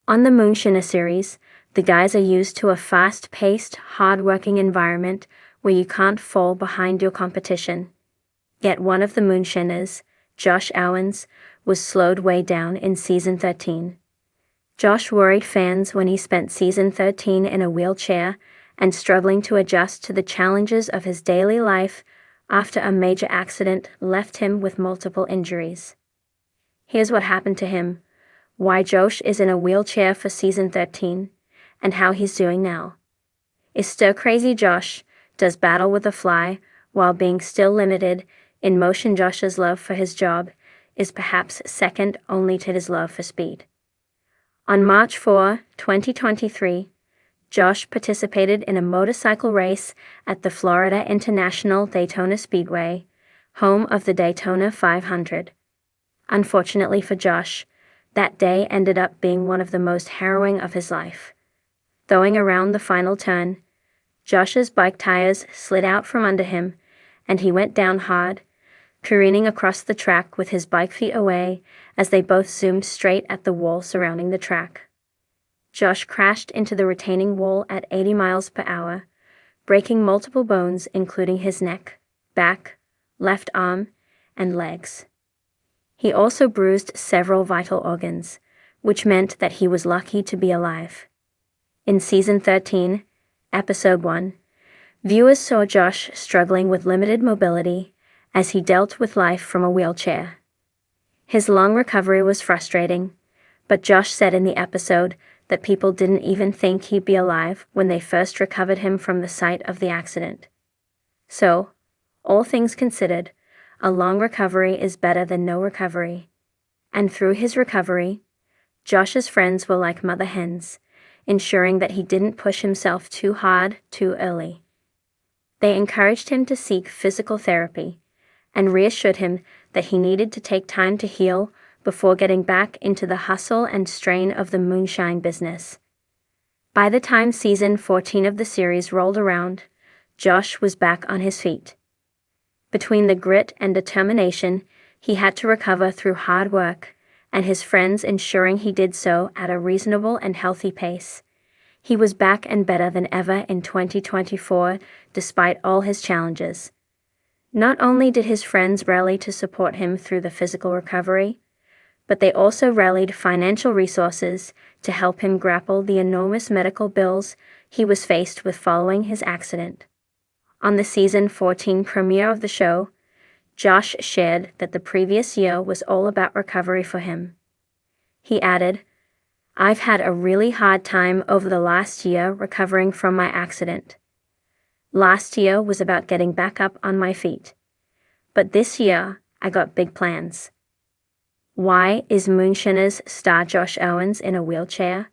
On the Moonshiner series, the guys are used to a fast-paced, hard-working environment where you can't fall behind your competition. Yet one of the Moonshiners, Josh Owens, was slowed way down in Season 13. Josh worried fans when he spent Season 13 in a wheelchair and struggling to adjust to the challenges of his daily life after a major accident left him with multiple injuries. Here's what happened to him, why Josh is in a wheelchair for Season 13, and how he's doing now. Is stir-crazy Josh does battle with a fly while being still limited in motion. Josh's love for his job is perhaps second only to his love for speed. On March 4, 2023, Josh participated in a motorcycle race at the Florida International Daytona Speedway, home of the Daytona 500. Unfortunately for Josh, that day ended up being one of the most harrowing of his life. Throwing around the final turn, Josh's bike tires slid out from under him, and he went down hard, careening across the track with his bike feet away as they both zoomed straight at the wall surrounding the track. Josh crashed into the retaining wall at 80 miles per hour, breaking multiple bones including his neck, back, left arm, and legs. He also bruised several vital organs, which meant that he was lucky to be alive. In Season 13, Episode 1, viewers saw Josh struggling with limited mobility as he dealt with life from a wheelchair. His long recovery was frustrating, but Josh said in the episode that people didn't even think he'd be alive when they first recovered him from the site of the accident. So, all things considered, a long recovery is better than no recovery. And through his recovery, Josh's friends were like mother hens, ensuring that he didn't push himself too hard too early. They encouraged him to seek physical therapy and reassured him that he needed to take time to heal before getting back into the hustle and strain of the moonshine business. By the time Season 14 of the series rolled around, Josh was back on his feet. Between the grit and determination he had to recover through hard work, and his friends ensuring he did so at a reasonable and healthy pace, he was back and better than ever in 2024 despite all his challenges. Not only did his friends rally to support him through the physical recovery, but they also rallied financial resources to help him grapple the enormous medical bills he was faced with following his accident. On the Season 14 premiere of the show, Josh shared that the previous year was all about recovery for him. He added, "I've had a really hard time over the last year recovering from my accident. Last year was about getting back up on my feet. But this year, I got big plans." Why is Moonshiners star Josh Owens in a wheelchair?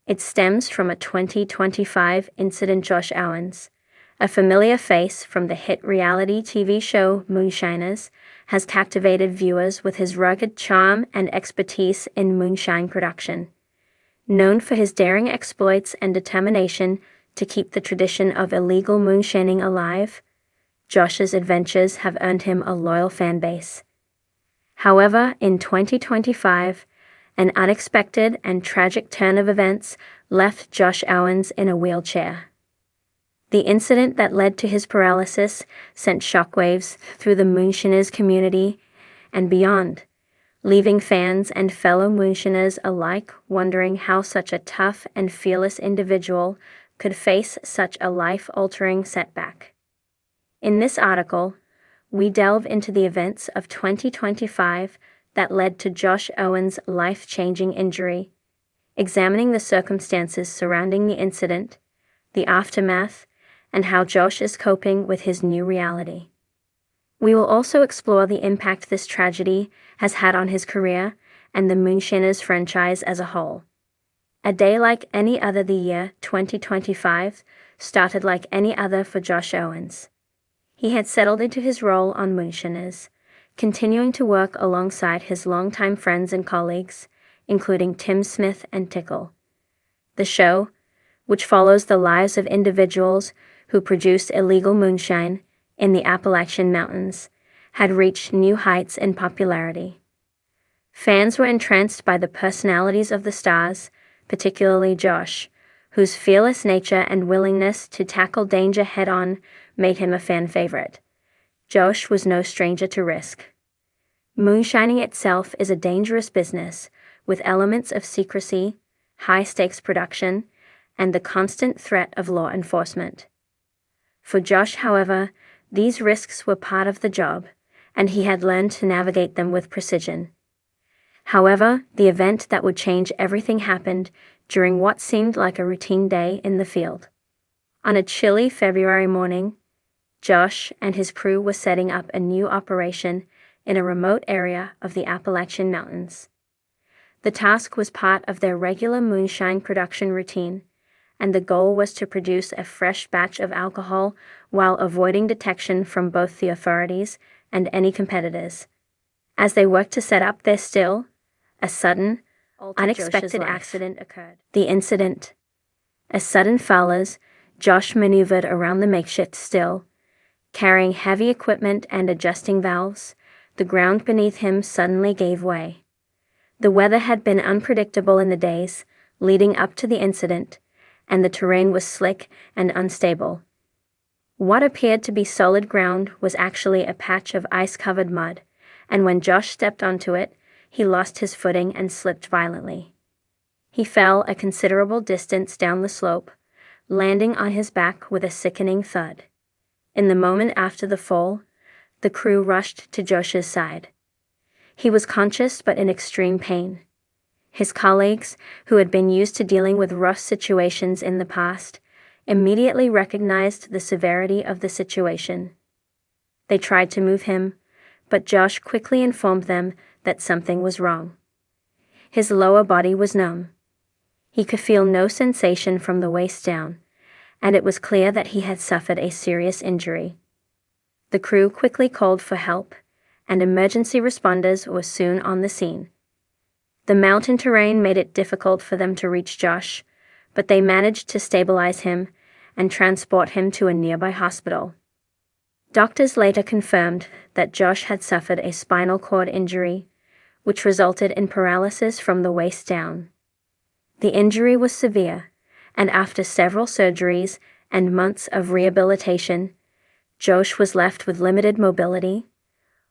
It stems from a 2025 incident. Josh Owens, a familiar face from the hit reality TV show Moonshiners, has captivated viewers with his rugged charm and expertise in moonshine production. Known for his daring exploits and determination to keep the tradition of illegal moonshining alive, Josh's adventures have earned him a loyal fan base. However, in 2025, an unexpected and tragic turn of events left Josh Owens in a wheelchair. The incident that led to his paralysis sent shockwaves through the Moonshiners community and beyond, leaving fans and fellow Moonshiners alike wondering how such a tough and fearless individual could face such a life-altering setback. In this article, we delve into the events of 2025 that led to Josh Owens' life-changing injury, examining the circumstances surrounding the incident, the aftermath, and how Josh is coping with his new reality. We will also explore the impact this tragedy has had on his career and the Moonshiners franchise as a whole. A day like any other. The year 2025 started like any other for Josh Owens. He had settled into his role on Moonshiners, continuing to work alongside his longtime friends and colleagues, including Tim Smith and Tickle. The show, which follows the lives of individuals who produced illegal moonshine in the Appalachian Mountains, had reached new heights in popularity. Fans were entranced by the personalities of the stars, particularly Josh, whose fearless nature and willingness to tackle danger head-on made him a fan favorite. Josh was no stranger to risk. Moonshining itself is a dangerous business, with elements of secrecy, high-stakes production, and the constant threat of law enforcement. For Josh, however, these risks were part of the job, and he had learned to navigate them with precision. However, the event that would change everything happened during what seemed like a routine day in the field. On a chilly February morning, Josh and his crew were setting up a new operation in a remote area of the Appalachian Mountains. The task was part of their regular moonshine production routine, and the goal was to produce a fresh batch of alcohol while avoiding detection from both the authorities and any competitors. As they worked to set up their still, a sudden, unexpected accident occurred. The incident. As sudden foulers, Josh maneuvered around the makeshift still, carrying heavy equipment and adjusting valves. The ground beneath him suddenly gave way. The weather had been unpredictable in the days leading up to the incident, and the terrain was slick and unstable. What appeared to be solid ground was actually a patch of ice-covered mud, and when Josh stepped onto it, he lost his footing and slipped violently. He fell a considerable distance down the slope, landing on his back with a sickening thud. In the moment after the fall, the crew rushed to Josh's side. He was conscious but in extreme pain. His colleagues, who had been used to dealing with rough situations in the past, immediately recognized the severity of the situation. They tried to move him, but Josh quickly informed them that something was wrong. His lower body was numb. He could feel no sensation from the waist down, and it was clear that he had suffered a serious injury. The crew quickly called for help, and emergency responders were soon on the scene. The mountain terrain made it difficult for them to reach Josh, but they managed to stabilize him and transport him to a nearby hospital. Doctors later confirmed that Josh had suffered a spinal cord injury, which resulted in paralysis from the waist down. The injury was severe, and after several surgeries and months of rehabilitation, Josh was left with limited mobility,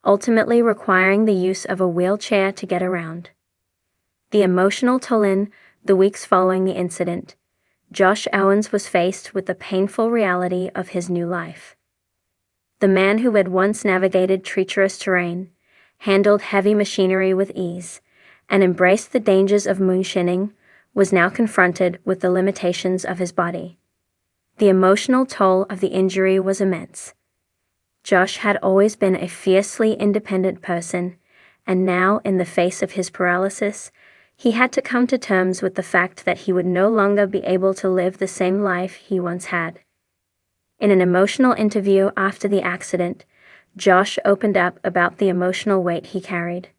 ultimately requiring the use of a wheelchair to get around. The emotional toll in the weeks following the incident, Josh Owens was faced with the painful reality of his new life. The man who had once navigated treacherous terrain, handled heavy machinery with ease, and embraced the dangers of moonshining, was now confronted with the limitations of his body. The emotional toll of the injury was immense. Josh had always been a fiercely independent person, and now, in the face of his paralysis, he had to come to terms with the fact that he would no longer be able to live the same life he once had. In an emotional interview after the accident, Josh opened up about the emotional weight he carried.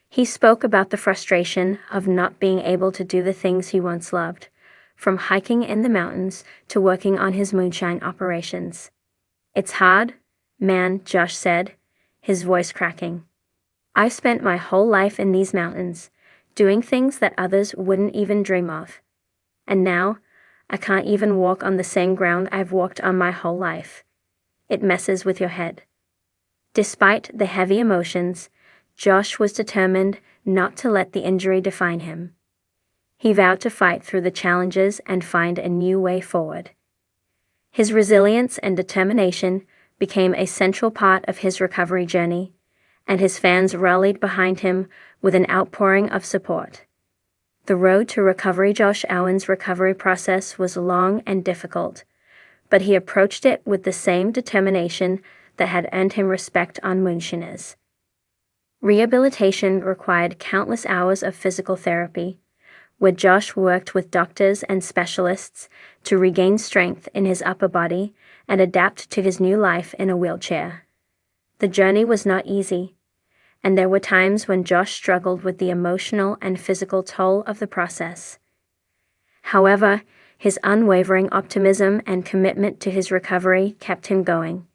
He spoke about the frustration of not being able to do the things he once loved, from hiking in the mountains to working on his moonshine operations. "It's hard, man," Josh said, his voice cracking. "I've spent my whole life in these mountains, doing things that others wouldn't even dream of. And now, I can't even walk on the same ground I've walked on my whole life. It messes with your head." Despite the heavy emotions, Josh was determined not to let the injury define him. He vowed to fight through the challenges and find a new way forward. His resilience and determination became a central part of his recovery journey, and his fans rallied behind him with an outpouring of support. The road to recovery. Josh Owens' recovery process was long and difficult, but he approached it with the same determination that had earned him respect on Moonshiners. Rehabilitation required countless hours of physical therapy, where Josh worked with doctors and specialists to regain strength in his upper body and adapt to his new life in a wheelchair. The journey was not easy, and there were times when Josh struggled with the emotional and physical toll of the process. However, his unwavering optimism and commitment to his recovery kept him going.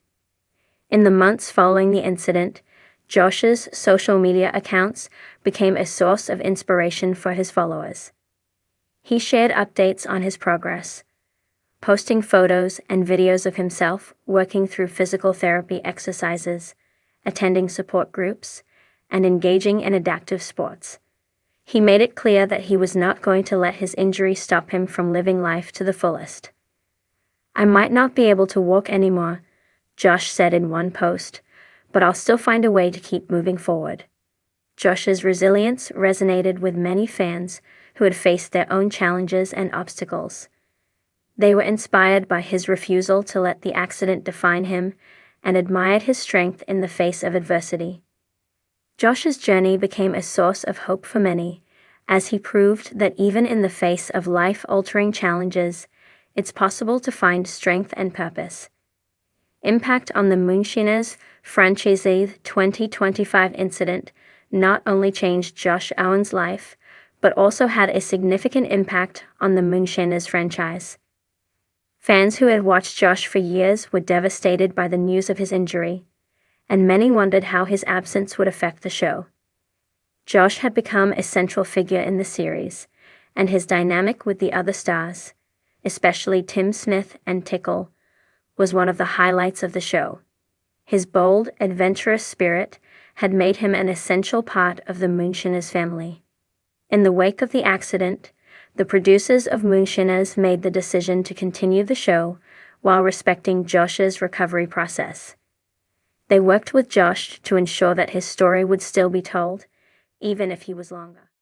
In the months following the incident, Josh's social media accounts became a source of inspiration for his followers. He shared updates on his progress, posting photos and videos of himself working through physical therapy exercises, attending support groups, and engaging in adaptive sports. He made it clear that he was not going to let his injury stop him from living life to the fullest. "I might not be able to walk anymore," Josh said in one post, "but I'll still find a way to keep moving forward." Josh's resilience resonated with many fans who had faced their own challenges and obstacles. They were inspired by his refusal to let the accident define him and admired his strength in the face of adversity. Josh's journey became a source of hope for many, as he proved that even in the face of life-altering challenges, it's possible to find strength and purpose. Impact on the Moonshiners franchise. 2025 incident not only changed Josh Owens' life, but also had a significant impact on the Moonshiners franchise. Fans who had watched Josh for years were devastated by the news of his injury, and many wondered how his absence would affect the show. Josh had become a central figure in the series, and his dynamic with the other stars, especially Tim Smith and Tickle, was one of the highlights of the show. His bold, adventurous spirit had made him an essential part of the Moonshiners family. In the wake of the accident, the producers of Moonshiners made the decision to continue the show while respecting Josh's recovery process. They worked with Josh to ensure that his story would still be told, even if he was longer.